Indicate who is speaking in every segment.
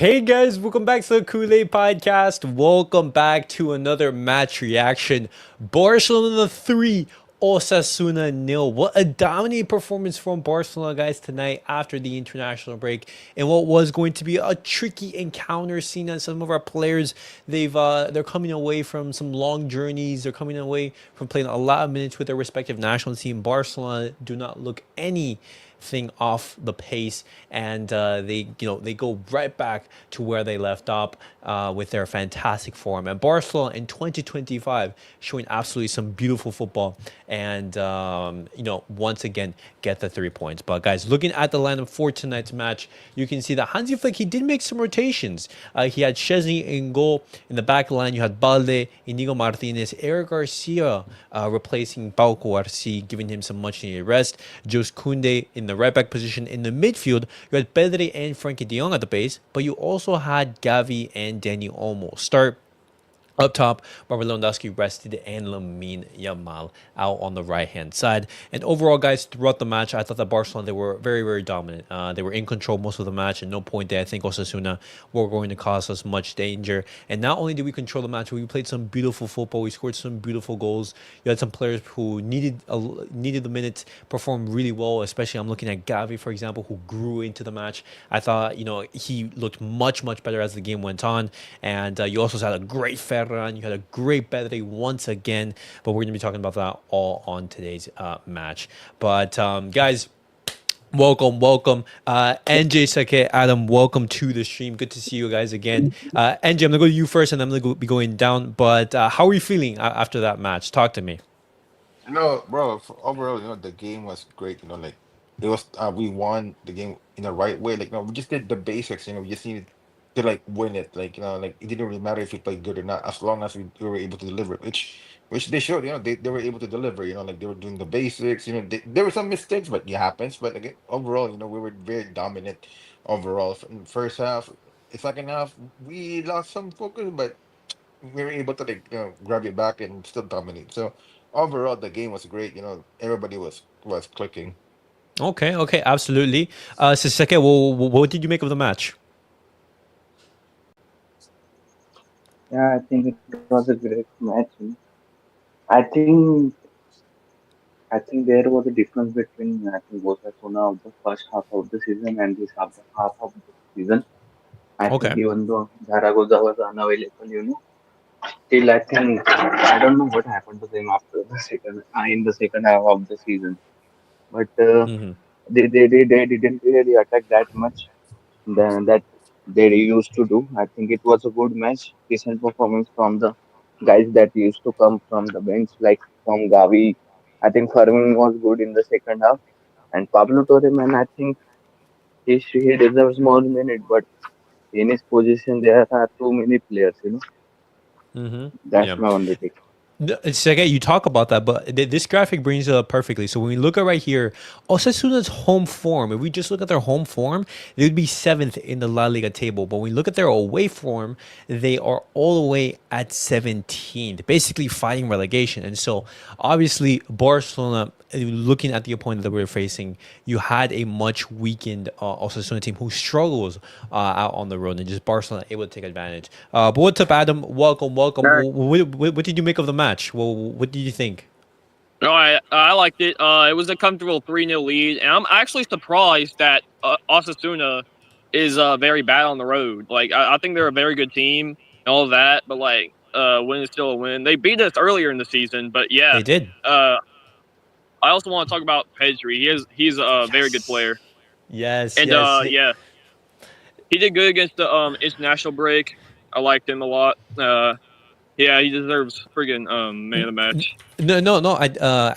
Speaker 1: Hey guys, welcome back to the CulePodcast. Welcome back to another match reaction. Barcelona 3, Osasuna 0. What a dominating performance from Barcelona, guys, tonight after the international break. And what was going to be a tricky encounter, seen as some of our players, they're coming away from some long journeys. They're coming away from playing a lot of minutes with their respective national team. Barcelona do not look anything off the pace, and they go right back to where they left off with their fantastic form. And Barcelona in 2025 showing absolutely some beautiful football, and once again get the 3 points. But guys, looking at the lineup for tonight's match, you can see that Hansi Flick, he did make some rotations. He had Chesney in goal. In the back line, you had Balde, Inigo Martinez, Eric Garcia replacing Pau Cuarci, giving him some much needed rest. Jos Koundé in the right back position. In the midfield, you had Pedri and Frankie de Jong at the base, but you also had Gavi and Dani Olmo start. Up top, Robert Lewandowski rested, and Lamine Yamal out on the right-hand side. And overall, guys, throughout the match, I thought that Barcelona, they were very, very dominant. They were in control most of the match, and no point there I think Osasuna were going to cause us much danger. And not only did we control the match, we played some beautiful football. We scored some beautiful goals. You had some players who needed the minutes, performed really well, especially I'm looking at Gavi, for example, who grew into the match. I thought, he looked much, much better as the game went on. And you also had a great Ferran. You had a great Pedri once again, but we're going to be talking about that all on today's match. But guys, welcome. NJ, Sake, Adam, welcome to the stream. Good to see you guys again. NJ, I'm going to go to you first, and I'm going to be going down. But how are you feeling after that match? Talk to me.
Speaker 2: Bro, overall, the game was great. It was we won the game in the right way. We just did the basics. We just needed to win it. It didn't really matter if we played good or not, as long as we were able to deliver, which they showed. They were able to deliver. They were doing the basics. There were some mistakes, but it happens. But again, overall, we were very dominant overall. In the first half, the second half, we lost some focus, but we were able to grab it back and still dominate. So overall, the game was great. Everybody was clicking.
Speaker 1: Okay, absolutely. Sake, well, what did you make of the match?
Speaker 3: Yeah, I think it was a great match. I think I think there was a difference between I think Osasuna of the first half of the season and this half of the season. I think
Speaker 1: Okay.
Speaker 3: even though Zaragoza was unavailable, still I think I don't know what happened to them after the second in the second half of the season. But
Speaker 1: Mm-hmm.
Speaker 3: they didn't really attack that much than that they used to do. I think it was a good match, decent performance from the guys that used to come from the bench, like from Gavi. I think Fermin was good in the second half, and Pablo Torre, man, I think he deserves more minute, but in his position there are too many players.
Speaker 1: Mm-hmm.
Speaker 3: That's
Speaker 1: Yeah.
Speaker 3: my only take.
Speaker 1: No, it's okay, you talk about that, but this graphic brings it up perfectly. So when we look at right here, Osasuna's home form, if we just look at their home form, they would be seventh in the La Liga table. But when we look at their away form, they are all the way at 17th, basically fighting relegation. And so obviously Barcelona, looking at the opponent that we're facing, you had a much weakened Osasuna team who struggles out on the road, and just Barcelona able to take advantage. But what's up, Adam? Welcome.
Speaker 4: No,
Speaker 1: What did you make of the match? Well, what did you think?
Speaker 4: no, I liked it. It was a comfortable 3-0 lead, and I'm actually surprised that Osasuna is very bad on the road. I think they're a very good team and all of that, but win is still a win. They beat us earlier in the season, but yeah.
Speaker 1: They did.
Speaker 4: Uh, I also want to talk about Pedri. He's a very good
Speaker 1: Yes.
Speaker 4: player,
Speaker 1: Yes,
Speaker 4: and
Speaker 1: yes.
Speaker 4: yeah, he did good against the international break. I liked him a lot. Yeah, he deserves friggin' man of the match.
Speaker 1: No.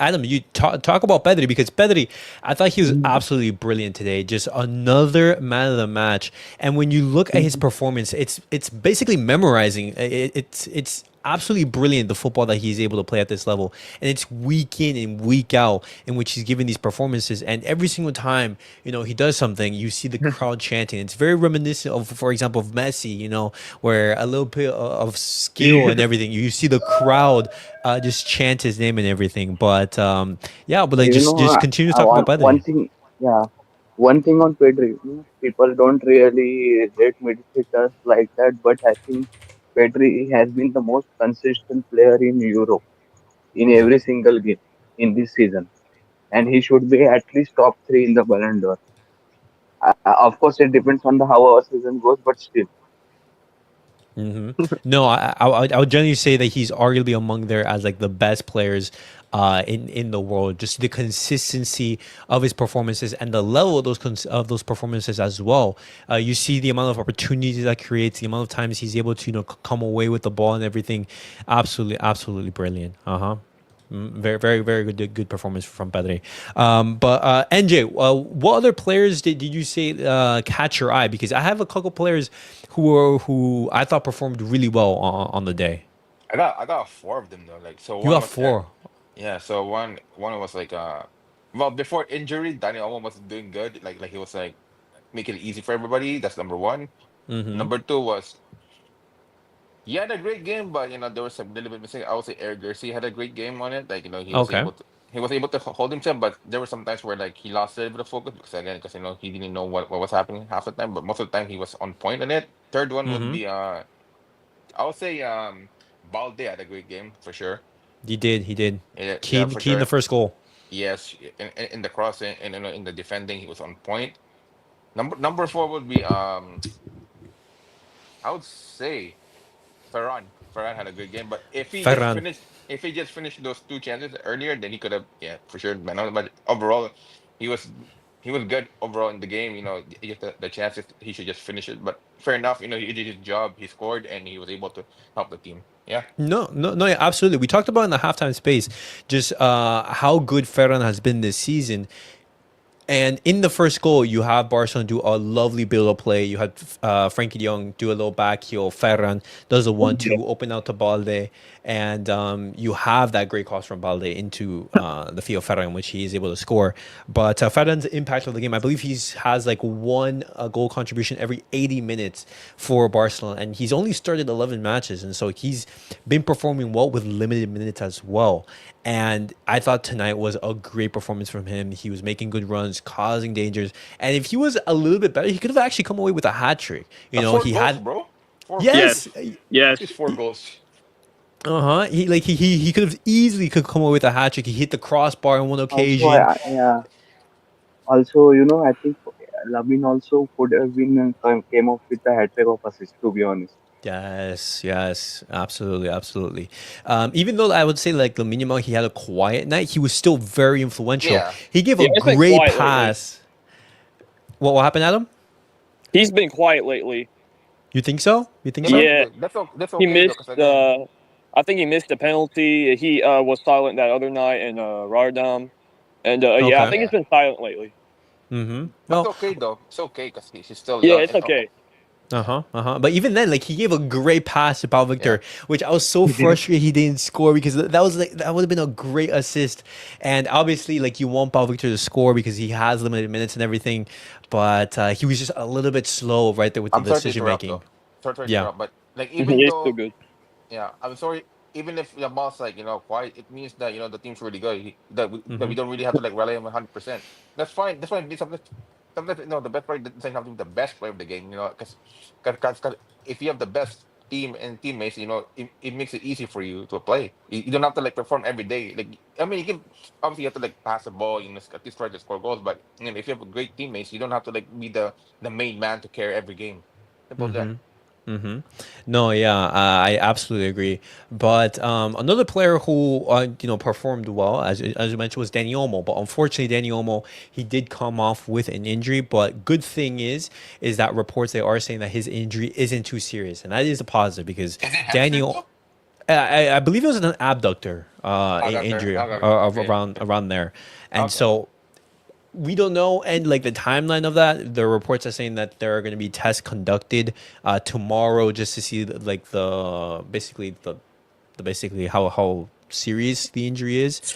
Speaker 1: Adam, you talk about Pedri, because Pedri, I thought he was absolutely brilliant today. Just another man of the match. And when you look at his performance, it's basically memorizing. It's absolutely brilliant, the football that he's able to play at this level, and it's week in and week out in which he's giving these performances. And every single time he does something, you see the crowd chanting. It's very reminiscent of, for example, of Messi. Where a little bit of skill and everything, you see the crowd just chant his name and everything. But yeah, but like
Speaker 3: You
Speaker 1: just
Speaker 3: know,
Speaker 1: continue to
Speaker 3: I
Speaker 1: talk about
Speaker 3: want one
Speaker 1: Pedri.
Speaker 3: thing. Yeah, One thing on Pedri, people don't really rate midfielders like that, but I think Pedri has been the most consistent player in Europe in every single game in this season, and he should be at least top three in the Ballon d'Or. Of course, it depends on the how our season goes, but still,
Speaker 1: Hmm. No, I would generally say that he's arguably among there as like the best players in the world. Just the consistency of his performances and the level of of those performances as well. You see the amount of opportunities that creates, the amount of times he's able to come away with the ball and everything. Absolutely, absolutely brilliant. Uh huh. Very, very, very good performance from Padre. But NJ, what other players did you say catch your eye? Because I have a couple players who I thought performed really well on the day.
Speaker 2: I got four of them though. Like so,
Speaker 1: You
Speaker 2: one
Speaker 1: got
Speaker 2: was
Speaker 1: four.
Speaker 2: yeah. So one was like well before injury, Dani Olmo was doing good. Like he was like making it easy for everybody. That's number one.
Speaker 1: Mm-hmm.
Speaker 2: Number two was he had a great game, but there was some little bit missing. I would say Eric Garcia had a great game on it. Like
Speaker 1: Okay.
Speaker 2: he was able to hold himself, but there were some times where like he lost a little bit of focus because he didn't know what was happening half the time. But most of the time he was on point on it. Third one would
Speaker 1: Mm-hmm.
Speaker 2: be I would say Balde had a great game for sure.
Speaker 1: He did. He did.
Speaker 2: Yeah,
Speaker 1: Key
Speaker 2: yeah, for
Speaker 1: key in the
Speaker 2: sure.
Speaker 1: first goal.
Speaker 2: Yes, in the cross and in the defending, he was on point. Number four would be I would say Ferran. Ferran had a good game, but
Speaker 1: Ferran.
Speaker 2: if he just finished those two chances earlier, then he could have for sure man. But overall, he was he was good overall in the game. Just the chances he should just finish it. But fair enough, he did his job. He scored and he was able to help the team. Yeah.
Speaker 1: No, no, no, yeah, absolutely. We talked about in the halftime space just how good Ferran has been this season. And in the first goal, you have Barcelona do a lovely build-up play. You had Frankie de Jong do a little back heel. Ferran does a
Speaker 3: yeah,
Speaker 1: 1-2, open out to Balde. And you have that great cross from Balde into the field Ferran, which he is able to score. But Ferran's impact of the game, I believe has like one goal contribution every 80 minutes for Barcelona. And he's only started 11 matches. And so he's been performing well with limited minutes as well. And I thought tonight was a great performance from him. He was making good runs, causing dangers. And if he was a little bit better, he could have actually come away with a hat trick.
Speaker 2: Four
Speaker 1: He
Speaker 2: goals,
Speaker 1: had,
Speaker 2: bro. Four goals.
Speaker 1: yes,
Speaker 4: Yes. Yes.
Speaker 2: Just four goals.
Speaker 1: uh-huh. He could have easily could come away with a hat trick. He hit the crossbar on one
Speaker 3: also,
Speaker 1: occasion.
Speaker 3: yeah, also, I think Lavin also could have been came up with a hat trick of assists. To be honest,
Speaker 1: Yes, yes, absolutely, absolutely. Even though I would say like the minimum he had a quiet night, he was still very influential.
Speaker 2: Yeah.
Speaker 1: He gave
Speaker 4: Yeah,
Speaker 1: a
Speaker 4: it's been
Speaker 1: great
Speaker 4: quiet lately.
Speaker 1: pass. What happened, Adam?
Speaker 4: He's been quiet lately.
Speaker 1: You think so? You think
Speaker 2: Yeah,
Speaker 1: so?
Speaker 4: Yeah,
Speaker 2: that's
Speaker 4: he
Speaker 2: okay though,
Speaker 4: missed.
Speaker 2: because again,
Speaker 4: I think he missed the penalty. He was silent that other night in Rotterdam, and yeah, I
Speaker 1: Okay.
Speaker 4: think he's
Speaker 2: yeah,
Speaker 4: been silent lately.
Speaker 1: Mm-hmm.
Speaker 2: but it's
Speaker 1: Well,
Speaker 2: okay though. It's okay because he's still
Speaker 4: Yeah,
Speaker 2: young.
Speaker 4: it's
Speaker 2: And
Speaker 4: okay.
Speaker 1: uh-huh, uh-huh. But even then, like he gave a great pass to Pau
Speaker 2: yeah,
Speaker 1: Victor, which I was so
Speaker 3: he did.
Speaker 1: frustrated he didn't score because that was like that would have been a great assist. And obviously, like you want Pau Victor to score because he has limited minutes and everything, but he was just a little bit slow right there with the
Speaker 2: I'm sorry to
Speaker 1: decision
Speaker 2: interrupt
Speaker 1: making.
Speaker 2: though. Sorry to
Speaker 1: Yeah.
Speaker 2: interrupt, but like even
Speaker 4: He's still
Speaker 2: though
Speaker 4: good.
Speaker 2: yeah, I'm sorry. Even if the boss like quiet, it means that the team's really good. That we don't really have to like rely on 100%. That's fine. That's fine. Sometimes the best player doesn't have to be the best player of the game. Because if you have the best team and teammates, it makes it easy for you to play. You don't have to like perform every day. Like I mean, you can obviously you have to like pass the ball, at least try to score goals. But if you have great teammates, you don't have to like be the main man to carry every game. Simple as that.
Speaker 1: Mm-hmm. Mm-hmm. No, yeah, I absolutely agree. But another player who performed well, as you mentioned, was Dani Olmo. But unfortunately, Dani Olmo he did come off with an injury. But good thing is that reports they are saying that his injury isn't too serious, and that is a positive because
Speaker 2: Is it hamstring
Speaker 1: Daniel,
Speaker 2: though?
Speaker 1: I believe it was an abductor
Speaker 2: Okay,
Speaker 1: injury
Speaker 2: okay, okay, okay,
Speaker 1: around there, and
Speaker 2: okay.
Speaker 1: so we don't know and like the timeline of that. The reports are saying that there are going to be tests conducted tomorrow just to see like the basically how serious the injury is,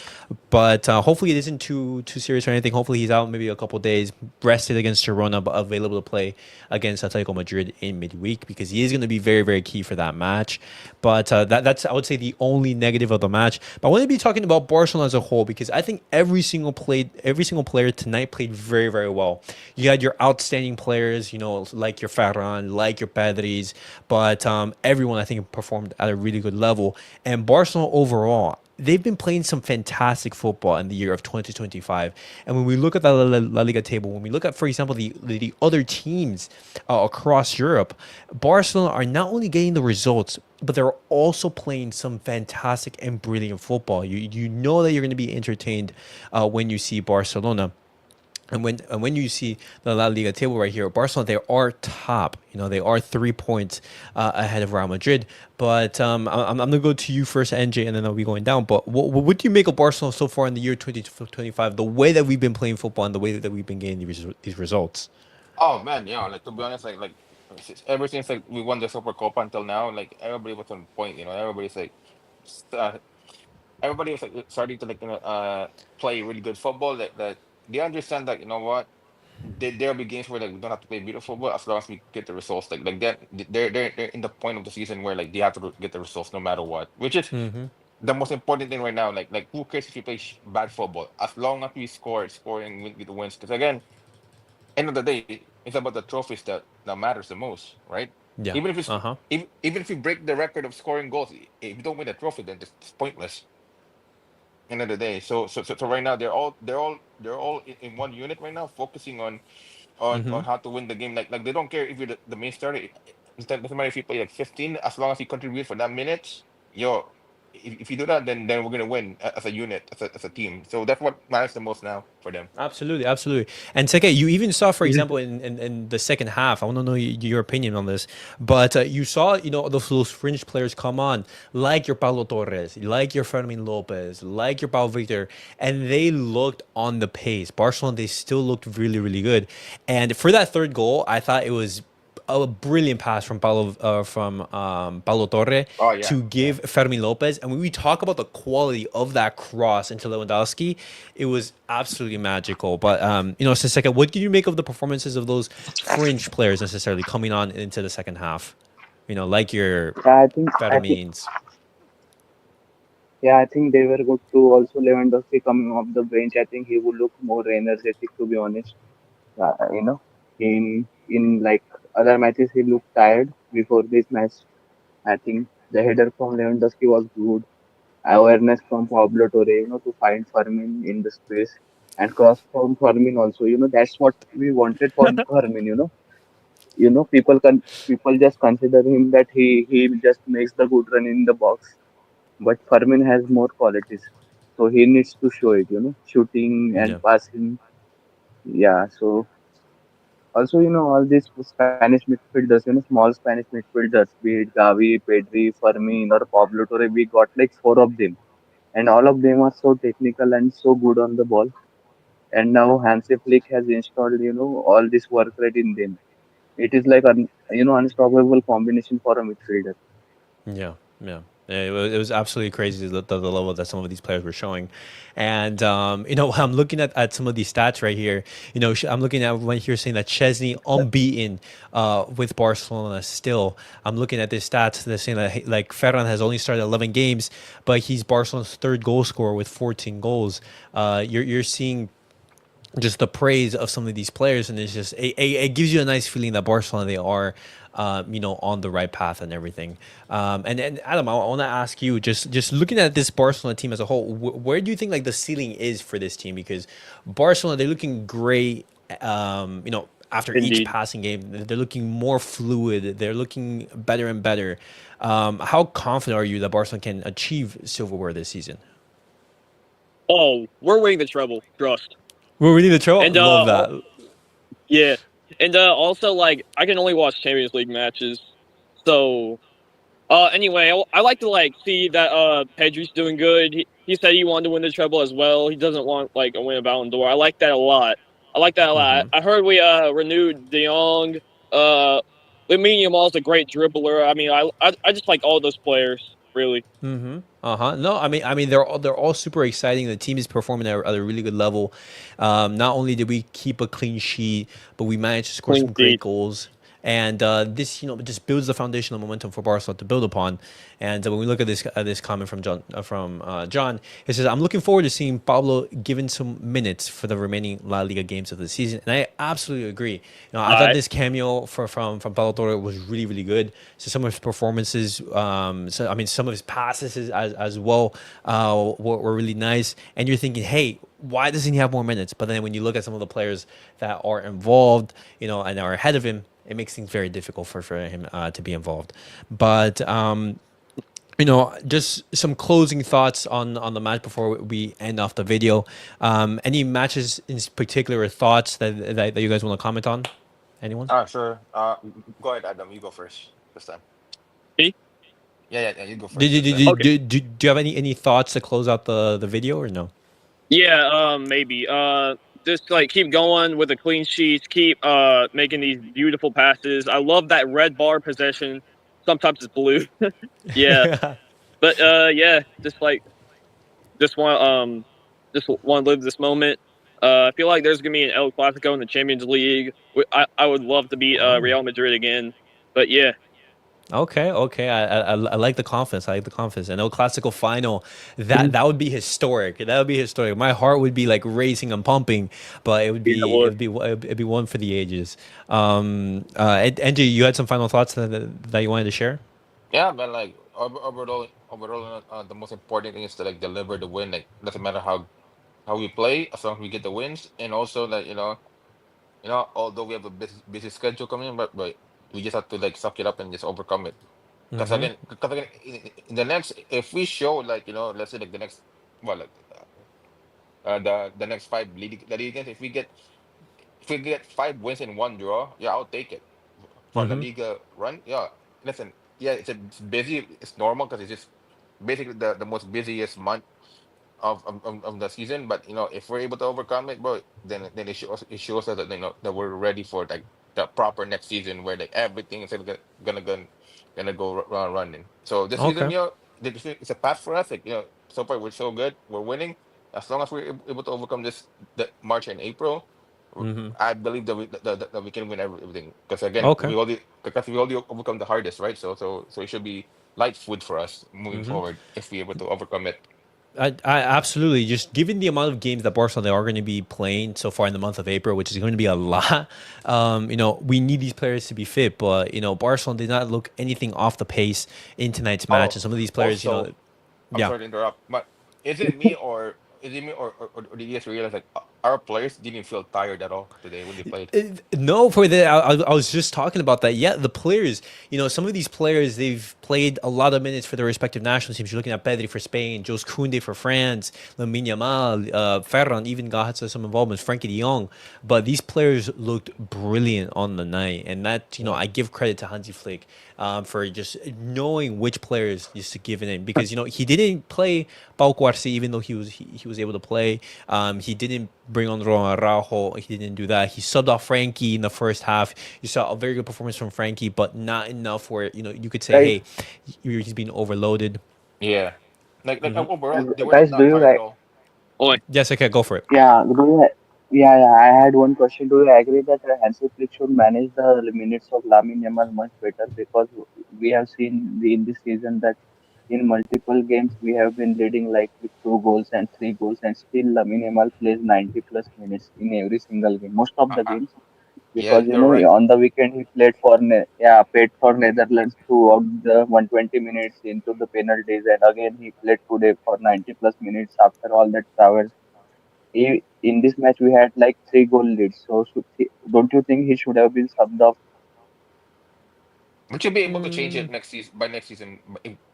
Speaker 1: but hopefully it isn't too serious or anything. Hopefully he's out maybe a couple days, rested against Girona, but available to play against Atletico Madrid in midweek because he is going to be very very key for that match. But that's I would say the only negative of the match. But I want to be talking about Barcelona as a whole because I think every single player tonight played very very well. You had your outstanding players, like your Ferran, like your Pedris, but everyone I think performed at a really good level. And Barcelona overall, they've been playing some fantastic football in the year of 2025. And when we look at the La Liga table, when we look at, for example, the other teams across Europe, Barcelona are not only getting the results, but they're also playing some fantastic and brilliant football. You know that you're going to be entertained when you see Barcelona. And when you see the La Liga table right here, Barcelona, they are top. They are 3 points ahead of Real Madrid. But I'm going to go to you first, NJ, and then I'll be going down. But what do you make of Barcelona so far in the year 2025, the way that we've been playing football and the way that we've been getting these results?
Speaker 2: Oh man, yeah. Like to be honest, ever since like we won the Super Copa until now, like everybody was on point. Everybody's like, uh, everybody was like starting to play really good football. That they understand that what there'll be games where like we don't have to play beautiful football as long as we get the results. Like that, they're in the point of the season where like they have to get the results no matter what, which is
Speaker 1: Mm-hmm.
Speaker 2: the most important thing right now. Like who cares if you play bad football as long as we scoring with the wins. Because again, end of the day, it's about the trophies that matters the most, right?
Speaker 1: Yeah.
Speaker 2: Even if it's
Speaker 1: Uh-huh.
Speaker 2: even if you break the record of scoring goals, if you don't win the trophy, then it's pointless. End of the day. So right now they're all in one unit right now, focusing
Speaker 1: Mm-hmm.
Speaker 2: on how to win the game. Like they don't care if you're the main starter. It doesn't matter if you play like 15, as long as you contribute for that minutes. Yo, if you do that, then we're gonna win as a unit, as a team. So that's what matters the most now for them.
Speaker 1: Absolutely, absolutely. And Teke, you even saw, for
Speaker 3: Yes.
Speaker 1: example, in the second half, I want to know your opinion on this, but you saw, those fringe players come on, like your Paulo Torres, like your Fermin Lopez, like your Pau Victor, and they looked on the pace. Barcelona, they still looked really, really good. And for that third goal, I thought it was a brilliant pass from Paulo Torre
Speaker 2: Oh yeah,
Speaker 1: to
Speaker 2: yeah.
Speaker 1: give Fermin Lopez. And when we talk about the quality of that cross into Lewandowski, it was absolutely magical. But Siseka, what do you make of the performances of those fringe players necessarily coming on into the second half? Like your
Speaker 3: Yeah, I think
Speaker 1: Fermins.
Speaker 3: yeah, I think they were good too. Also, Lewandowski coming off the bench, I think he would look more energetic to be honest. In like other matches, he looked tired before this match. I think the header from Lewandowski was good. Awareness from Pablo Torre, to find Fermin in the space and cross from Fermin also. That's what we wanted from Fermin. People just consider him that he just makes the good run in the box, but Fermin has more qualities, so he needs to show it. Shooting and
Speaker 1: Yeah.
Speaker 3: passing. Yeah, so also, all these Spanish midfielders, small Spanish midfielders, be it Gavi, Pedri, Fermin, or Pablo Torre, we got like four of them. And all of them are so technical and so good on the ball. And now Hansi Flick has installed, all this work rate in them. It is like an, unstoppable combination for a midfielder.
Speaker 1: Yeah, yeah. Yeah, it was absolutely crazy the level that some of these players were showing, and I'm looking at some of these stats right here. I'm looking at when you're saying that Chesney unbeaten with Barcelona still. I'm looking at this stats. They're saying that like Ferran has only started 11 games, but he's Barcelona's third goal scorer with 14 goals. You're seeing just the praise of some of these players, and it's just it gives you a nice feeling that Barcelona they are, on the right path and everything. And Adam, I want to ask you, just looking at this Barcelona team as a whole, where do you think like the ceiling is for this team? Because Barcelona they're looking great. After each
Speaker 4: Indeed.
Speaker 1: passing game, they're looking more fluid. They're looking better and better. How confident are you that Barcelona can achieve silverware this season?
Speaker 4: Oh, we're winning the treble. Trust.
Speaker 1: We're winning the trophy.
Speaker 4: And
Speaker 1: Love that.
Speaker 4: yeah, and also like I can only watch Champions League matches. So anyway, I like to like see that Pedri's doing good. He said he wanted to win the treble as well. He doesn't want like a win a Ballon d'Or. I like that a lot. I like that a lot.
Speaker 1: Hmm.
Speaker 4: I heard we renewed De Jong. Lamine Yamal's a great dribbler. I mean, I just like all those players. really.
Speaker 1: No, I mean, they're all super exciting. The team is performing at a really good level. Not only did we keep a clean sheet, but we managed to score
Speaker 4: Clean
Speaker 1: some great
Speaker 4: sheet.
Speaker 1: goals. And this, just builds the foundational momentum for Barcelona to build upon. And when we look at this comment from John, he says, "I'm looking forward to seeing Pablo given some minutes for the remaining La Liga games of the season." And I absolutely agree. I thought
Speaker 4: Alright.
Speaker 1: this cameo from Pablo Torres was really really good. So some of his performances, some of his passes as well were really nice. And you're thinking, hey, why doesn't he have more minutes? But then when you look at some of the players that are involved, and are ahead of him, it makes things very difficult for him to be involved. But just some closing thoughts on the match before we end off the video. Any matches in particular or thoughts that you guys want to comment on? Anyone?
Speaker 2: Sure. Go ahead, Adam. You go first this time.
Speaker 4: Me?
Speaker 2: Yeah. You go
Speaker 1: Did,
Speaker 2: first
Speaker 1: did,
Speaker 2: this
Speaker 1: did,
Speaker 2: time.
Speaker 1: did,
Speaker 4: Okay.
Speaker 1: do you have any thoughts to close out the video or no?
Speaker 4: Yeah, maybe. Just like keep going with the clean sheets, keep making these beautiful passes. I love that red bar possession. Sometimes it's blue. Yeah. But yeah, just want just want to live this moment. I feel like there's gonna be an El Clasico in the Champions League. I would love to beat
Speaker 1: Oh.
Speaker 4: Real Madrid again. But yeah,
Speaker 1: Okay. I like the confidence. I like the confidence. I know classical final. That would be historic. That would be historic. My heart would be like racing and pumping, but it would
Speaker 4: yeah,
Speaker 1: be it
Speaker 4: would.
Speaker 1: would be it'd be one for the ages. Andrew, you had some final thoughts that you wanted to share?
Speaker 2: Yeah, man. Like overall, the most important thing is to like deliver the win. Like doesn't matter how we play, as long as we get the wins, and also that although we have a busy schedule coming, but we just have to like suck it up and just overcome it.
Speaker 1: Mm-hmm.
Speaker 2: Because again, in the next, if we show like let's say like the next, well, like the next five league games, if we get 5 wins and 1 draw, yeah, I'll take it for the
Speaker 1: Mm-hmm.
Speaker 2: Liga run. Yeah, listen, yeah, it's busy. It's normal because it's just basically the most busiest month of the season. But if we're able to overcome it, bro, then it shows us that that we're ready for like the proper next season where like everything is gonna go running. So this season,
Speaker 1: Okay.
Speaker 2: it's a path for us. Like so far we're so good, we're winning. As long as we're able to overcome the March and April,
Speaker 1: Mm-hmm.
Speaker 2: I believe that we can win everything. Because again,
Speaker 1: Okay.
Speaker 2: we already overcome the hardest, right? So it should be light food for us moving
Speaker 1: Mm-hmm.
Speaker 2: forward if we're able to overcome it.
Speaker 1: I absolutely, just given the amount of games that Barcelona are going to be playing so far in the month of April, which is going to be a lot. We need these players to be fit, but Barcelona did not look anything off the pace in tonight's match,
Speaker 2: Oh,
Speaker 1: and some of these players,
Speaker 2: also, I'm
Speaker 1: yeah.
Speaker 2: sorry to interrupt, but is it me or did you guys realize like our players didn't feel tired at all today when they played?
Speaker 1: No, for the I was just talking about that. Yeah, the players, some of these players, they've played a lot of minutes for their respective national teams. You're looking at Pedri for Spain, Jules Koundé for France, Lamine Yamal, Ferran even got some involvement, Frankie de Jong. But these players looked brilliant on the night, and that
Speaker 2: Yeah.
Speaker 1: I give credit to Hansi Flick for just knowing which players just to give it in, because he didn't play Pau Cuarci even though he was able to play. He didn't bring on Ron Araujo. He didn't do that. He subbed off Frankie in the first half. You saw a very good performance from Frankie, but not enough where you could say,
Speaker 3: Guys,
Speaker 1: hey, he's being overloaded.
Speaker 2: Yeah. Like
Speaker 1: Hmm.
Speaker 2: overall, they were
Speaker 3: guys, do
Speaker 2: not
Speaker 3: you
Speaker 2: tired at
Speaker 3: like?
Speaker 2: all.
Speaker 4: Boy.
Speaker 1: Yes, okay, go for it.
Speaker 3: Yeah, yeah. I had one question. Do you agree that Hansi Flick should manage the minutes of Lamine Yamal much better? Because we have seen in this season that in multiple games we have been leading like with 2 goals and 3 goals, and still Lamine Yamal plays 90 plus minutes in every single game, most of
Speaker 2: Uh,
Speaker 3: the
Speaker 2: uh,
Speaker 3: games.
Speaker 2: yeah,
Speaker 3: Because
Speaker 2: you're right.
Speaker 3: on the weekend he played for played for Netherlands throughout the 120 minutes into the penalties, and again he played today for 90 plus minutes after all that travels. In this match we had like 3 goal leads. So don't you think he should have been subbed off?
Speaker 2: We should be able to change
Speaker 1: Mm,
Speaker 2: it next season. By next season,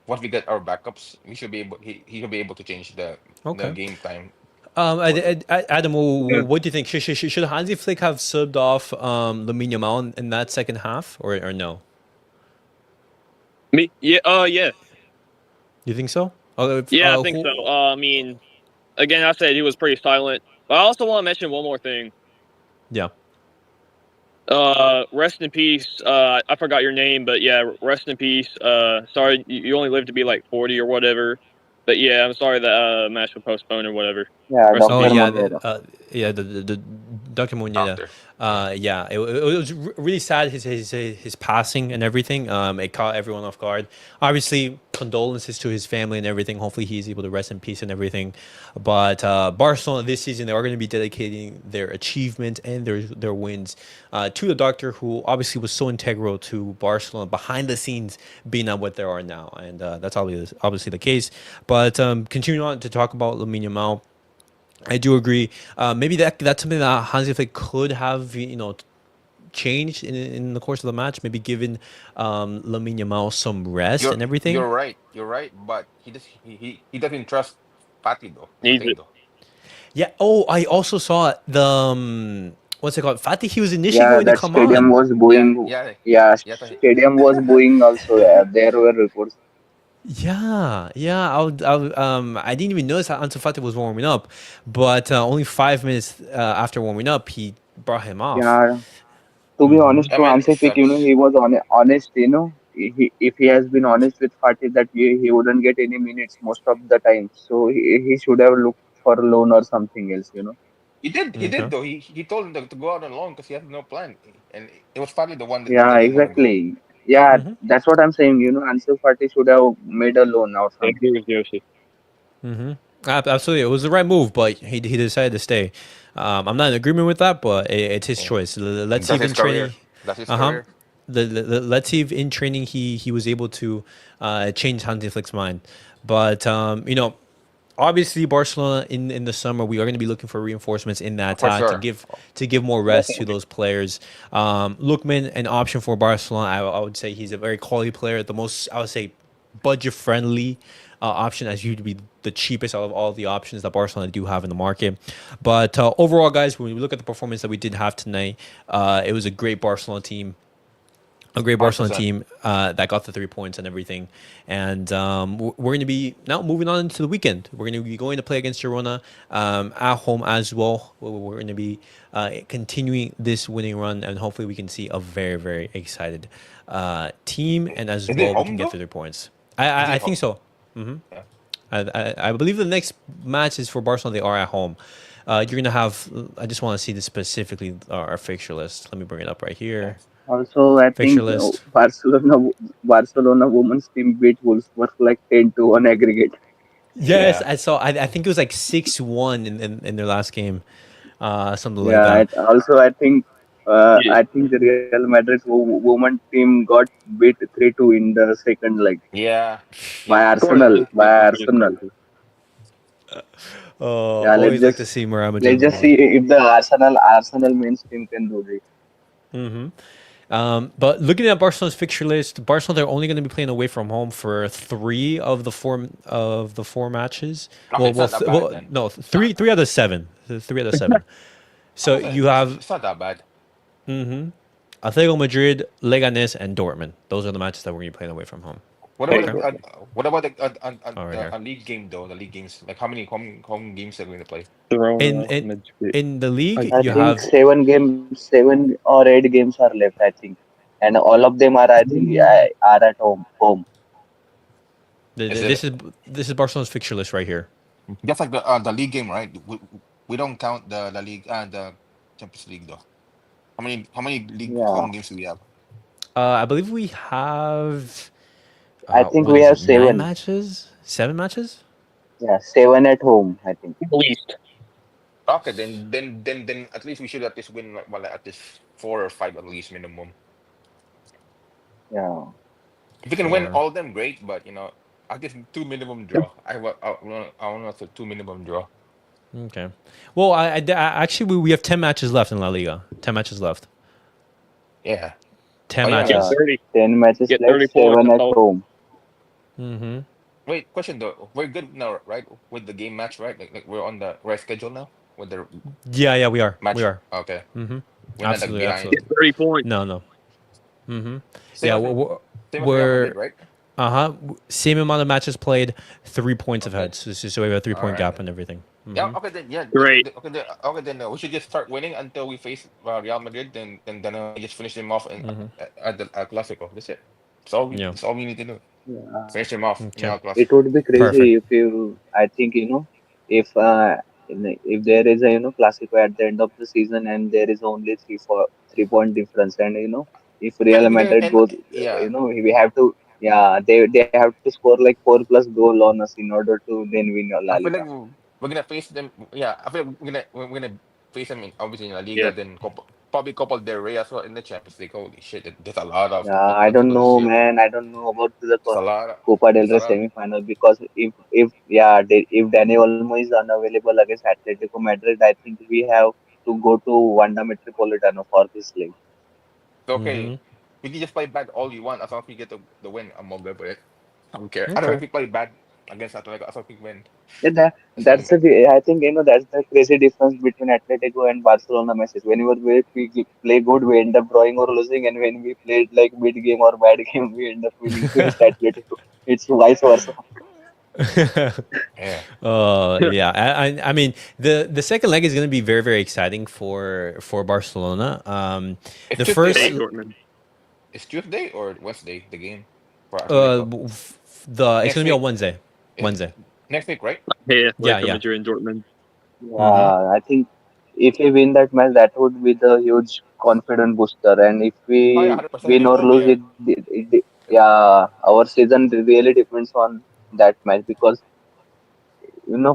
Speaker 2: once we get our backups, we should be able. He should be able to change the
Speaker 1: okay.
Speaker 2: game time.
Speaker 1: Adam,
Speaker 3: Yeah.
Speaker 1: what do you think? Should Hansi Flick have subbed off Lamine Yamal in that second half, or no?
Speaker 4: Me? Yeah. Yeah.
Speaker 1: You think so?
Speaker 4: Yeah, I think so. I mean, again, I said he was pretty silent. But I also want to mention one more thing.
Speaker 1: Yeah.
Speaker 4: Rest in peace. I forgot your name, but yeah, rest in peace. Sorry, you only lived to be like 40 or whatever. But yeah, I'm sorry that match was postponed or whatever.
Speaker 3: Yeah,
Speaker 4: Rest in
Speaker 1: Oh
Speaker 3: Dr.
Speaker 4: peace.
Speaker 1: yeah,
Speaker 3: Monero.
Speaker 1: yeah, the Dr. Munera.
Speaker 2: Doctor. Yeah.
Speaker 1: Yeah, it was really sad his passing and everything. It caught everyone off guard. Obviously, condolences to his family and everything. Hopefully, he's able to rest in peace and everything. But Barcelona this season, they are going to be dedicating their achievements and their wins to the doctor, who obviously was so integral to Barcelona behind the scenes, being at what they are now, and that's obviously the case. But continuing on to talk about Lamine Yamal. I do agree. Maybe that's something that Hansi Flick could have, changed in the course of the match. Maybe given Lamine Yamal some rest and everything.
Speaker 2: You're right. You're right. But he doesn't trust Fati though. That's the
Speaker 4: Needs
Speaker 2: thing
Speaker 4: it.
Speaker 2: though.
Speaker 1: Yeah. Oh, I also saw the what's it called? Fatih. He was initially
Speaker 3: Yeah,
Speaker 1: going to
Speaker 3: that
Speaker 1: come
Speaker 3: stadium
Speaker 1: on.
Speaker 3: was
Speaker 2: Yeah,
Speaker 3: booing.
Speaker 2: yeah,
Speaker 3: Yeah,
Speaker 2: yeah.
Speaker 3: stadium was booing also. There were reports.
Speaker 1: Yeah, yeah. I didn't even notice that Ansu Fati was warming up, but only 5 minutes after warming up, he brought him off.
Speaker 3: Yeah, to be
Speaker 1: Mm-hmm.
Speaker 3: honest,
Speaker 2: I
Speaker 3: to
Speaker 2: mean, it
Speaker 3: answer Pick,
Speaker 2: sucks.
Speaker 3: he was honest. If he has been honest with Fatih that he wouldn't get any minutes most of the time, so he should have looked for a loan or something else.
Speaker 2: He did. He did
Speaker 1: Okay.
Speaker 2: though. He told him to go out on loan because he had no plan, and it was probably the one that
Speaker 3: Yeah,
Speaker 2: didn't want to go.
Speaker 3: exactly. Yeah,
Speaker 1: Mm-hmm.
Speaker 3: that's what I'm saying. Ansu Fati should have made a loan or
Speaker 4: I
Speaker 3: something.
Speaker 4: agree with Yoshi.
Speaker 1: Mm-hmm. Absolutely, it was the right move, but he decided to stay. I'm not in agreement with that, but it's his
Speaker 2: Yeah.
Speaker 1: choice. Let's see
Speaker 2: That's
Speaker 1: if
Speaker 2: his
Speaker 1: in training,
Speaker 2: career. That's his
Speaker 1: uh huh.
Speaker 2: career.
Speaker 1: Let's see if in training he was able to change Hansi Flick's mind. But obviously Barcelona in the summer we are going to be looking for reinforcements in that
Speaker 2: For
Speaker 1: attack
Speaker 2: sure.
Speaker 1: to give more rest to those players. Lookman, an option for Barcelona. I would say he's a very quality player. The most I would say budget friendly option, as you to be the cheapest out of all the options that Barcelona do have in the market. But overall, guys, when we look at the performance that we did have tonight, it was a great Barcelona team, a great
Speaker 2: Hundred
Speaker 1: Barcelona
Speaker 2: percent.
Speaker 1: team that got the 3 points and everything. And we're going to be now moving on into the weekend. We're going to be going to play against Girona at home as well. We're going to be continuing this winning run, and hopefully we can see a very, very excited team, and as
Speaker 2: Is it
Speaker 1: well we can
Speaker 2: home
Speaker 1: get
Speaker 2: though?
Speaker 1: the 3 points.
Speaker 2: Is
Speaker 1: I
Speaker 2: it
Speaker 1: think
Speaker 2: home?
Speaker 1: so.
Speaker 2: Yeah.
Speaker 1: I believe the next match is for Barcelona. They are at home. You're gonna have. I just want to see this specifically. Our fixture list. Let me bring it up right
Speaker 2: Yeah.
Speaker 1: here.
Speaker 3: Also, I
Speaker 1: Fixture
Speaker 3: think
Speaker 1: list.
Speaker 3: Barcelona women's team beat Wolfsburg like 10 to on aggregate.
Speaker 1: Yes,
Speaker 2: Yeah.
Speaker 1: I saw. I think it was like 6-1 in their last game, something like
Speaker 3: Yeah,
Speaker 1: that.
Speaker 3: also
Speaker 4: Yeah,
Speaker 3: I think the Real Madrid women team got beat 3-2 in the second leg
Speaker 2: Yeah.
Speaker 3: by
Speaker 2: Yeah.
Speaker 4: of course.
Speaker 3: Arsenal.
Speaker 4: This is
Speaker 3: Arsenal.
Speaker 4: crazy.
Speaker 1: Oh,
Speaker 3: Yeah,
Speaker 1: always like to see Real Madrid
Speaker 3: let's just
Speaker 1: winning.
Speaker 3: see if the Arsenal men's team can do this.
Speaker 1: Hmm. But looking at Barcelona's fixture list, Barcelona they're only going to be playing away from home for 3 of the 4 matches.
Speaker 2: Okay, it's not that bad
Speaker 1: Well,
Speaker 2: then.
Speaker 1: no,
Speaker 2: Not,
Speaker 1: 3 out of 7. 3 out of 7. So you have
Speaker 2: it's not that bad.
Speaker 1: Atletico Madrid, Leganes, and Dortmund. Those are the matches that we're going to be playing away from home.
Speaker 2: What
Speaker 4: Hey,
Speaker 2: about
Speaker 1: Okay.
Speaker 2: what about
Speaker 1: All right here.
Speaker 2: a league game though? The league games, like how many home games are we going to play?
Speaker 1: In
Speaker 4: Corona,
Speaker 1: in
Speaker 4: Madrid.
Speaker 1: in the league,
Speaker 3: I
Speaker 1: you
Speaker 3: think
Speaker 1: have
Speaker 3: 7 or 8 games are left. I think, and all of them are I think are at home.
Speaker 2: Is
Speaker 1: this
Speaker 2: it
Speaker 1: is Barcelona's fixture list right here.
Speaker 2: just like the league game, right? We don't count the league the Champions League though. How many league
Speaker 3: Yeah,
Speaker 2: home games do we have?
Speaker 1: I believe we have
Speaker 3: I think
Speaker 1: what
Speaker 3: we
Speaker 1: is
Speaker 3: have
Speaker 1: it? Nine
Speaker 3: 7.
Speaker 1: matches? 7 matches?
Speaker 3: Yeah, 7 at home. I think.
Speaker 4: At least.
Speaker 2: Okay, then at least we should at least win well at least 4 or 5 at least minimum.
Speaker 3: Yeah.
Speaker 2: If we can win
Speaker 1: Four.
Speaker 2: all of them, great. But I guess 2 minimum draw. I want us a 2 minimum draw.
Speaker 1: Okay. Well, actually we have 10 matches left in La Liga. 10 matches left.
Speaker 2: Yeah. Oh
Speaker 1: Ten
Speaker 2: yeah.
Speaker 4: Get
Speaker 3: Yeah,
Speaker 1: matches.
Speaker 4: 30.
Speaker 3: 10 matches
Speaker 4: Get
Speaker 3: left,
Speaker 4: 30 points.
Speaker 3: 7
Speaker 4: That's
Speaker 3: at
Speaker 4: all.
Speaker 3: home.
Speaker 1: Mm-hmm.
Speaker 2: Wait, question though. We're good now, right? With the game match, right? Like we're on the right schedule now with the
Speaker 1: Yeah, we are. We
Speaker 2: match.
Speaker 1: are.
Speaker 2: Okay,
Speaker 1: Mm-hmm.
Speaker 2: we're not
Speaker 1: Absolutely,
Speaker 2: behind.
Speaker 4: Get
Speaker 1: absolutely.
Speaker 4: 30 points.
Speaker 1: No, no. Mm-hmm.
Speaker 2: Same
Speaker 1: Yeah,
Speaker 2: as
Speaker 1: we're,
Speaker 2: same as Real
Speaker 1: we're
Speaker 2: Madrid, right?
Speaker 1: Same amount of matches played, 3 points ahead.
Speaker 2: Okay.
Speaker 1: So we have a three
Speaker 2: All
Speaker 1: point
Speaker 2: right
Speaker 1: gap
Speaker 2: then.
Speaker 1: and everything.
Speaker 2: Yeah. Okay then. Yeah.
Speaker 4: Great.
Speaker 2: Okay then. We should just start winning until we face Real Madrid. Then we just finish them off at the Clasico. That's it.
Speaker 1: Yeah.
Speaker 2: That's all we need to do.
Speaker 3: Yeah.
Speaker 2: Finish them off in
Speaker 1: Okay.
Speaker 2: El
Speaker 3: It
Speaker 2: Clasico.
Speaker 3: would be crazy
Speaker 1: Perfect.
Speaker 3: if you, I think, if if there is a Clasico at the end of the season and there is only 3 point difference, and if
Speaker 2: I feel
Speaker 3: Real
Speaker 2: like we're gonna
Speaker 3: Madrid
Speaker 2: end.
Speaker 3: goes,
Speaker 2: Yeah.
Speaker 3: we have to, yeah, they have to score like 4+ goal on us in order to then win La
Speaker 2: I feel
Speaker 3: Liga.
Speaker 2: like we're gonna face them. Yeah. I feel like we're gonna face them in obviously in La
Speaker 4: Yeah.
Speaker 2: Liga. Then probably Copa del Rey as well in the Champions League. Holy shit! There's a lot of
Speaker 3: Yeah, I don't
Speaker 2: Clasico this
Speaker 3: know,
Speaker 2: year.
Speaker 3: man. I don't know about the
Speaker 2: There's a lot.
Speaker 3: Copa del
Speaker 2: There's a
Speaker 3: Rey
Speaker 2: lot.
Speaker 3: semi-final because if Dani Olmo is unavailable against Atletico Madrid, I think we have to go to Wanda Metropolitano for this league.
Speaker 2: So,
Speaker 1: Mm-hmm.
Speaker 2: okay. We can just play bad all you want as long as we get the win. I'm all good with it. I don't care. I don't know
Speaker 1: Okay.
Speaker 2: if we play bad against Atletico as long as we win.
Speaker 3: Yeah,
Speaker 2: That's what I'm
Speaker 3: that's
Speaker 2: good.
Speaker 3: I think that's the crazy difference between Atletico and Barcelona matches. Whenever we play good, we end up drawing or losing, and when we played like mid game or bad game, we end up winning against Atletico. It's vice versa.
Speaker 2: Yeah.
Speaker 1: Yeah. I mean, the second leg is going to be very very exciting for Barcelona.
Speaker 2: It's
Speaker 1: The
Speaker 2: Tuesday,
Speaker 1: first
Speaker 4: Hey,
Speaker 2: right?
Speaker 4: Dortmund.
Speaker 2: It's Tuesday or Wednesday, the game for
Speaker 1: uh
Speaker 2: Atletico.
Speaker 1: the it's
Speaker 2: Next
Speaker 1: going to be on
Speaker 2: week.
Speaker 1: Wednesday.
Speaker 2: It's
Speaker 1: Wednesday.
Speaker 2: next week, right?
Speaker 4: Yeah,
Speaker 1: Yeah.
Speaker 4: Atletico
Speaker 1: Yeah.
Speaker 4: Madrid and Dortmund.
Speaker 1: Mm-hmm.
Speaker 3: Yeah, I think if we win that match, that would be the huge confidence booster. And if
Speaker 2: Oh yeah,
Speaker 3: we
Speaker 2: 100%.
Speaker 3: win or
Speaker 2: It'll be
Speaker 3: lose,
Speaker 2: a
Speaker 3: yeah, our season really depends on that match because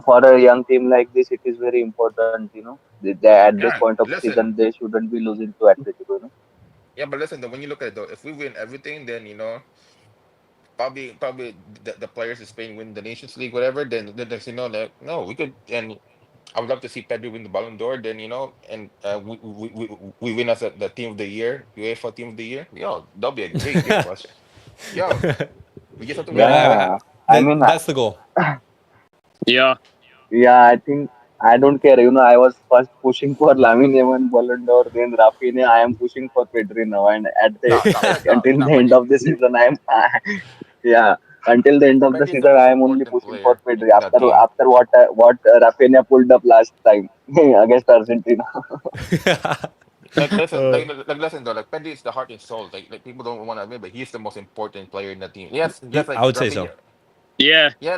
Speaker 3: for a young team like this, it is very important. At this
Speaker 2: yeah.
Speaker 3: point of the season,
Speaker 2: Listen,
Speaker 3: they shouldn't be losing to Atletico.
Speaker 2: yeah, but listen. Though, when you look at it, though, if we win everything, then probably the players in Spain win the Nations League, whatever. Then next thing you know, like no, we could. And I would love to see Pedri win the Ballon d'Or. Then and we win as the team of the year, UEFA team of the year. Yo, that'll be a great year for us. Yo, we just have to win
Speaker 1: Well,
Speaker 2: everything.
Speaker 3: Yeah, I
Speaker 1: that
Speaker 3: mean,
Speaker 1: that's the goal.
Speaker 4: Yeah.
Speaker 3: yeah, I think I don't care. I was first pushing for Lamine Yamal Ballon d'Or, then Rafinha. I am pushing for Pedri now, and at the
Speaker 2: No, no, no,
Speaker 3: until
Speaker 2: no.
Speaker 3: the end
Speaker 2: Pedri,
Speaker 3: of the season, I am yeah. Until the end of the
Speaker 2: Pedri is the
Speaker 3: season,
Speaker 2: most
Speaker 3: I am only
Speaker 2: important
Speaker 3: pushing for
Speaker 2: player
Speaker 3: Pedri.
Speaker 2: in that
Speaker 3: After
Speaker 2: team.
Speaker 3: what Rafinha pulled up last time against Argentina.
Speaker 2: Like listen,
Speaker 1: uh,
Speaker 2: listen though. Like Pedri is the heart and soul. Like people don't want to admit, but he's the most important player in the team. Yes, just
Speaker 1: I
Speaker 2: like
Speaker 1: would say so.
Speaker 2: Rafinha.
Speaker 4: Yeah.
Speaker 2: Yeah,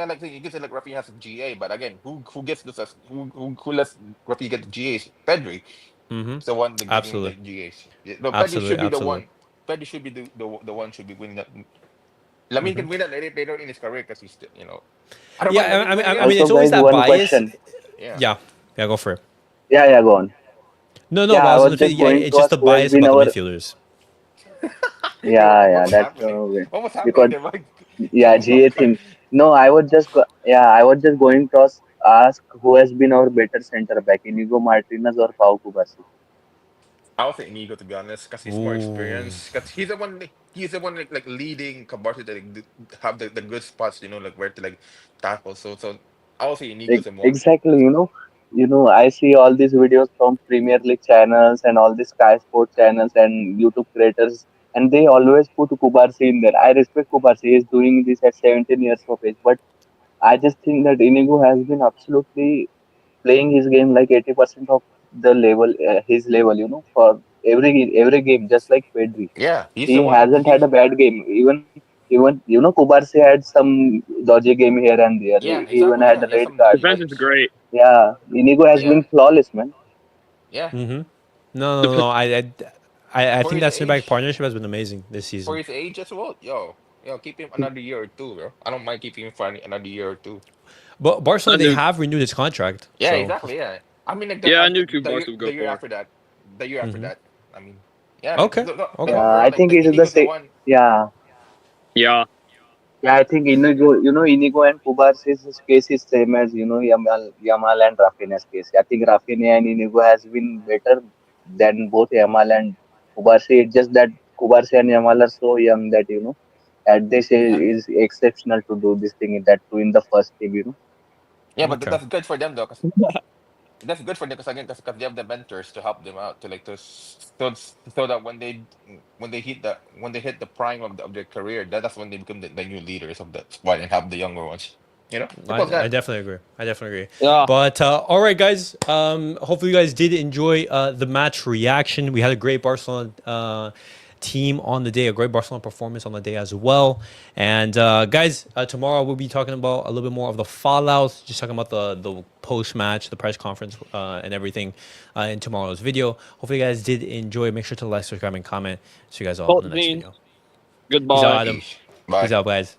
Speaker 2: like you can say like Rafinha has a GA, but again, who gets this? Who lets Rafinha get the GAs? Pedri
Speaker 1: Mm-hmm.
Speaker 2: is the one that giving the
Speaker 1: Absolutely.
Speaker 2: GAs. Yeah, no, Pedri
Speaker 1: Absolutely.
Speaker 2: should be the
Speaker 1: Absolutely.
Speaker 2: one. Pedri should be the one should be winning that. Lamine
Speaker 1: Mm-hmm.
Speaker 2: can win that later in his career because he's still. I don't mind
Speaker 1: Yeah.
Speaker 2: Lamine winning
Speaker 1: I
Speaker 2: it.
Speaker 1: mean,
Speaker 3: Also,
Speaker 1: it's always
Speaker 3: guys,
Speaker 1: that
Speaker 3: one
Speaker 1: bias.
Speaker 3: question.
Speaker 2: Yeah.
Speaker 1: Yeah. Yeah. Go for it.
Speaker 3: Yeah, go on.
Speaker 1: No.
Speaker 3: Yeah,
Speaker 1: But I
Speaker 3: I
Speaker 1: was
Speaker 3: was
Speaker 1: gonna say,
Speaker 3: just
Speaker 1: yeah.
Speaker 3: going
Speaker 1: It's
Speaker 3: to
Speaker 1: just
Speaker 3: ask
Speaker 1: the
Speaker 3: who has
Speaker 1: bias
Speaker 3: been
Speaker 1: about the
Speaker 3: our.
Speaker 1: midfielders.
Speaker 3: Yeah,
Speaker 2: What was
Speaker 3: that's
Speaker 2: happening? What was happening
Speaker 3: because
Speaker 2: there, Mike?
Speaker 3: yeah,
Speaker 2: Something was
Speaker 3: GA
Speaker 2: like
Speaker 3: thing. No, I was just going to ask who has been our better center back, Inigo Martinez or Pau Kubasi.
Speaker 2: I'll say Inigo to be honest, because he's more
Speaker 1: Ooh.
Speaker 2: experienced. Because he's the one like leading Cabarce to like have the good spots, like where to like tackle. So I'll say Inigo's the one.
Speaker 3: Exactly, I see all these videos from Premier League channels and all these Sky Sports channels and YouTube creators, and they always put Kubarsi in there. I respect Kubarsi; he is doing this at 17 years of age, but I just think that Inigo has been absolutely playing his game like 80% of the level, his level, for every game, just like Pedri.
Speaker 2: Yeah, he's the
Speaker 3: He
Speaker 2: one.
Speaker 3: hasn't had a bad game. Even Kubarsi had some dodgy game here and there.
Speaker 2: Yeah,
Speaker 3: He even
Speaker 2: exactly.
Speaker 3: had
Speaker 2: Yeah,
Speaker 3: a
Speaker 2: he has
Speaker 3: red
Speaker 2: some
Speaker 3: card.
Speaker 4: Defense
Speaker 3: But
Speaker 4: is
Speaker 2: issues.
Speaker 4: great.
Speaker 3: yeah, Inigo has
Speaker 2: Yeah,
Speaker 3: been flawless, man.
Speaker 2: yeah.
Speaker 1: Mm-hmm. No.
Speaker 4: Defense.
Speaker 1: I
Speaker 2: For
Speaker 1: think
Speaker 2: his
Speaker 1: that center back
Speaker 2: age,
Speaker 1: partnership has been amazing this
Speaker 2: for
Speaker 1: season.
Speaker 2: his age as well. Yo, keep him another year or two, bro. I don't mind keeping him for another year or two.
Speaker 1: But
Speaker 4: I
Speaker 1: Barcelona, they
Speaker 4: knew.
Speaker 1: have renewed his contract.
Speaker 2: Yeah,
Speaker 1: So.
Speaker 2: exactly. Yeah, I mean like
Speaker 4: Yeah, I knew Barca would go
Speaker 2: the year
Speaker 4: far.
Speaker 2: after that, the year after
Speaker 1: Mm-hmm.
Speaker 2: that. I mean, yeah, like
Speaker 1: Okay.
Speaker 2: like
Speaker 1: Okay.
Speaker 3: Yeah,
Speaker 2: overall,
Speaker 3: I
Speaker 2: like
Speaker 3: think
Speaker 2: like
Speaker 3: it is the
Speaker 2: Inigo's the
Speaker 3: same.
Speaker 2: one.
Speaker 3: Yeah,
Speaker 4: Yeah.
Speaker 3: yeah. I think Inigo and Kubarsi's case is same as Yamal and Rafinha's case. I think Rafinha and Inigo has been better than both Yamal and Kubarsi. It's just that Kubarsi and Yamal are so young that at this age
Speaker 2: Yeah,
Speaker 3: is exceptional to do this thing that too in the first team.
Speaker 2: yeah, but
Speaker 1: Okay.
Speaker 2: that's good for them though, 'cause that's good for them because again, because they have the mentors to help them out to like so that when they hit the prime of their career, that's when they become the new leaders of the squad and help the younger ones. You know, simple as
Speaker 1: I
Speaker 2: that.
Speaker 1: definitely agree. I definitely agree.
Speaker 4: Yeah.
Speaker 1: But all right, guys. Hopefully, you guys did enjoy the match reaction. We had a great Barcelona team on the day, a great Barcelona performance on the day as well. And guys, tomorrow we'll be talking about a little bit more of the fallout, just talking about the post match, the press conference, and everything in tomorrow's video. Hopefully, you guys did enjoy. Make sure to like, subscribe, and comment. See you guys all in the next
Speaker 4: 14.
Speaker 1: video. Peace
Speaker 4: Goodbye.
Speaker 1: out, Adam.
Speaker 2: Bye.
Speaker 1: Peace out, guys.